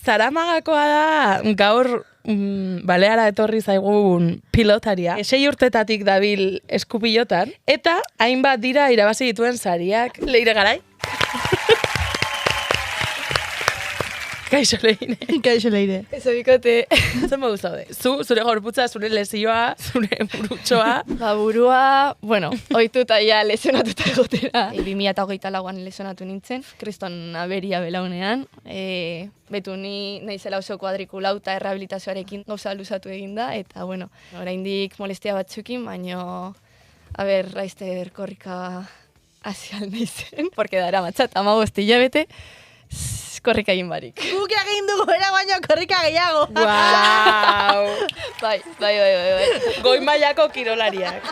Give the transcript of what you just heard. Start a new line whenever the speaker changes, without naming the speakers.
Zaramagakoa da gaur baleara etorri zaigun pilotaria. 6 urtetatik dabil eskupilotan, eta hainbat dira irabazi dituen sariak. Leire Garai. Kaixo Leire.
Kaixo Leire.
Eso bikote.
Zer modu zaude? Zure gorputza, zure lesioa, zure burutxoa.
Burua, bueno, ohituta ja lesionatuta egotera. 2024an lesionatu nintzen, kriston aberia belaunean. Betu ni naizela oso kuadrikulauta errehabilitazioarekin gauza luzatu eginda, eta bueno, oraindik molestia batzukin, baino, Raister korrika hasial naizen, porque dara matzat 15 hilabete, korrika egin barik.
Guk egin dugu era baino korrika gehiago.
Guau!
Bai.
Goi mailako kirolariak.